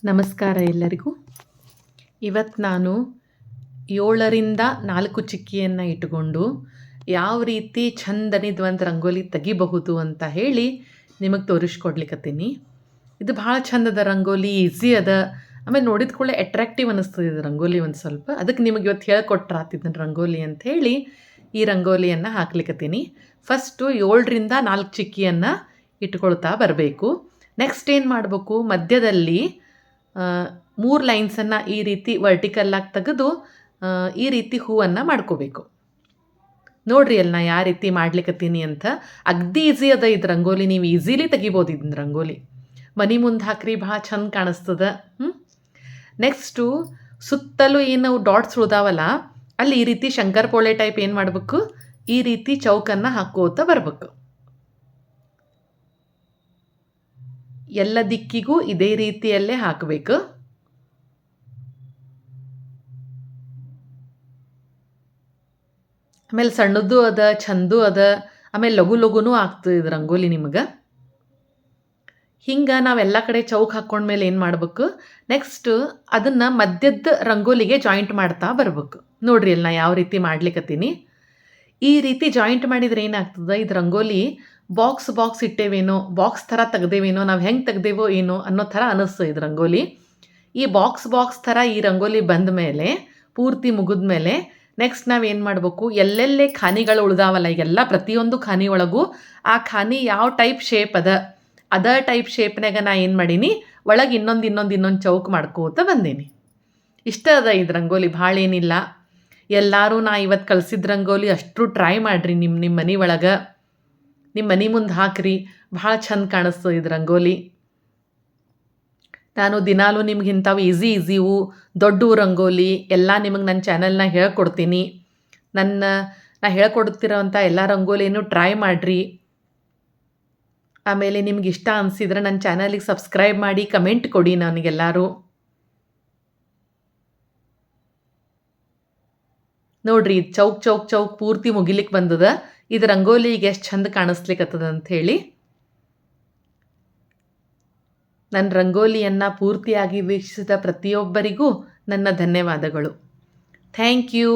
ನಮಸ್ಕಾರ ಎಲ್ಲರಿಗೂ. ಇವತ್ತು ನಾನು 7ರಿಂದ 4 ಚಿಕ್ಕಿಯನ್ನು ಇಟ್ಟುಕೊಂಡು ಯಾವ ರೀತಿ ಚಂದನಿದು ಒಂದು ರಂಗೋಲಿ ತೆಗಿಬಹುದು ಅಂತ ಹೇಳಿ ನಿಮಗೆ ತೋರಿಸ್ಕೊಡ್ಲಿಕ್ಕತ್ತೀನಿ. ಇದು ಭಾಳ ಚಂದದ ರಂಗೋಲಿ, ಈಸಿ ಅದ. ಆಮೇಲೆ ನೋಡಿದ ಕೂಡಲೇ ಅಟ್ರಾಕ್ಟಿವ್ ಅನ್ನಿಸ್ತದೆ ಇದು ರಂಗೋಲಿ ಒಂದು ಸ್ವಲ್ಪ. ಅದಕ್ಕೆ ನಿಮಗೆ ಇವತ್ತು ಹೇಳ್ಕೊಟ್ರಾತಿದ್ದನ್ನು ರಂಗೋಲಿ ಅಂತ ಹೇಳಿ ಈ ರಂಗೋಲಿಯನ್ನು ಹಾಕ್ಲಿಕ್ಕತ್ತೀನಿ. ಫಸ್ಟು 7ರಿಂದ 4 ಚಿಕ್ಕಿಯನ್ನು ಇಟ್ಕೊಳ್ತಾ ಬರಬೇಕು. ನೆಕ್ಸ್ಟ್ ಏನು ಮಾಡಬೇಕು, ಮಧ್ಯದಲ್ಲಿ 3 ಲೈನ್ಸನ್ನು ಈ ರೀತಿ ವರ್ಟಿಕಲ್ಲಾಗಿ ತೆಗೆದು ಈ ರೀತಿ ಹೂವನ್ನು ಮಾಡ್ಕೋಬೇಕು. ನೋಡ್ರಿ ಅಲ್ಲಿ ನಾ ಯಾವ ರೀತಿ ಮಾಡ್ಲಿಕ್ಕತ್ತೀನಿ ಅಂತ. ಅಗ್ದಿ ಈಸಿ ಅದ ಇದು ರಂಗೋಲಿ, ನೀವು ಈಸಿಲಿ ತೆಗಿಬೋದು ಇದನ್ನ ರಂಗೋಲಿ. ಮನೆ ಮುಂದೆ ಹಾಕ್ರಿ, ಭಾಳ ಚಂದ ಕಾಣಿಸ್ತದ. ನೆಕ್ಸ್ಟು ಸುತ್ತಲೂ ಏನು ಡಾಟ್ಸ್ ಉಳ್ದಾವಲ್ಲ ಅಲ್ಲಿ ಈ ರೀತಿ ಶಂಕರಪೋಳೆ ಟೈಪ್ ಏನು ಮಾಡಬೇಕು, ಈ ರೀತಿ ಚೌಕನ್ನು ಹಾಕೋತ ಬರಬೇಕು. ಎಲ್ಲ ದಿಕ್ಕಿಗೂ ಇದೇ ರೀತಿಯಲ್ಲೇ ಹಾಕಬೇಕು. ಆಮೇಲೆ ಸಣ್ಣದ್ದು ಅದ, ಚಂದು ಅದ, ಆಮೇಲೆ ಲಘುನೂ ಆಗ್ತದೆ ಇದು ರಂಗೋಲಿ ನಿಮಗೆ. ಹಿಂಗೆ ನಾವೆಲ್ಲ ಕಡೆ ಚೌಕ್ ಹಾಕ್ಕೊಂಡ್ಮೇಲೆ ಏನು ಮಾಡಬೇಕು, ನೆಕ್ಸ್ಟ್ ಅದನ್ನು ಮಧ್ಯದ ರಂಗೋಲಿಗೆ ಜಾಯಿಂಟ್ ಮಾಡ್ತಾ ಬರಬೇಕು. ನೋಡ್ರಿ ಅಲ್ಲಿ ನಾ ಯಾವ ರೀತಿ ಮಾಡ್ಲಿಕ್ಕತ್ತೀನಿ. ಈ ರೀತಿ ಜಾಯಿಂಟ್ ಮಾಡಿದರೆ ಏನಾಗ್ತದೆ, ಇದು ರಂಗೋಲಿ ಬಾಕ್ಸ್ ಇಟ್ಟೇವೇನೋ, ಬಾಕ್ಸ್ ಥರ ತೆಗ್ದೇವೇನೋ, ನಾವು ಹೆಂಗೆ ತೆಗ್ದೇವೋ ಏನೋ ಅನ್ನೋ ಥರ ಅನ್ನಿಸ್ತದೆ ಇದು ರಂಗೋಲಿ. ಈ ಬಾಕ್ಸ್ ಥರ ಈ ರಂಗೋಲಿ ಬಂದ ಮೇಲೆ, ಪೂರ್ತಿ ಮುಗಿದ ಮೇಲೆ ನೆಕ್ಸ್ಟ್ ನಾವೇನು ಮಾಡಬೇಕು, ಎಲ್ಲೆಲ್ಲೇ ಖಾನಿಗಳು ಉಳ್ದಾವಲ್ಲ, ಈಗೆಲ್ಲ ಪ್ರತಿಯೊಂದು ಖಾನಿ ಒಳಗೂ ಆ ಖಾನಿ ಯಾವ ಟೈಪ್ ಶೇಪ್ ಅದ ಟೈಪ್ ಶೇಪ್ನಾಗ ನಾ ಏನು ಮಾಡೀನಿ, ಒಳಗೆ ಇನ್ನೊಂದು ಚೌಕ್ ಮಾಡ್ಕೋತ ಬಂದೀನಿ. ಇಷ್ಟ ಅದ ಇದು ರಂಗೋಲಿ, ಭಾಳ ಏನಿಲ್ಲ. ಎಲ್ಲರೂ ನಾ ಇವತ್ತು ಕಳಿಸಿದ ರಂಗೋಲಿ ಅಷ್ಟು ಟ್ರೈ ಮಾಡಿರಿ. ನಿಮ್ಮ ಮನೆ ಒಳಗೆ, ನಿಮ್ಮ ಮನೆ ಮುಂದೆ ಹಾಕ್ರಿ, ಭಾಳ ಚಂದ ಕಾಣಿಸ್ತದೆ ಇದು ರಂಗೋಲಿ. ನಾನು ದಿನಾಲೂ ನಿಮ್ಗೆ ಇಂಥವು ಈಸಿವು ದೊಡ್ಡ ರಂಗೋಲಿ ಎಲ್ಲ ನಿಮಗೆ ನನ್ನ ಚಾನಲ್ನ ಹೇಳ್ಕೊಡ್ತೀನಿ. ನಾ ಹೇಳ್ಕೊಡ್ತಿರೋವಂಥ ಎಲ್ಲ ರಂಗೋಲಿನೂ ಟ್ರೈ ಮಾಡಿರಿ. ಆಮೇಲೆ ನಿಮ್ಗೆ ಇಷ್ಟ ಅನಿಸಿದ್ರೆ ನನ್ನ ಚಾನಲಿಗೆ ಸಬ್ಸ್ಕ್ರೈಬ್ ಮಾಡಿ, ಕಮೆಂಟ್ ಕೊಡಿ ನನಗೆಲ್ಲರೂ. ನೋಡ್ರಿ ಇದು ಚೌಕ್ ಪೂರ್ತಿ ಮುಗಿಲಿಕ್ಕೆ ಬಂದದ. ಇದು ರಂಗೋಲಿ ಈಗ ಎಷ್ಟು ಚಂದ ಕಾಣಿಸ್ಲಿಕ್ಕತ್ತದ ಅಂಥೇಳಿ. ನನ್ನ ರಂಗೋಲಿಯನ್ನು ಪೂರ್ತಿಯಾಗಿ ವೀಕ್ಷಿಸಿದ ಪ್ರತಿಯೊಬ್ಬರಿಗೂ ನನ್ನ ಧನ್ಯವಾದಗಳು. Thank you.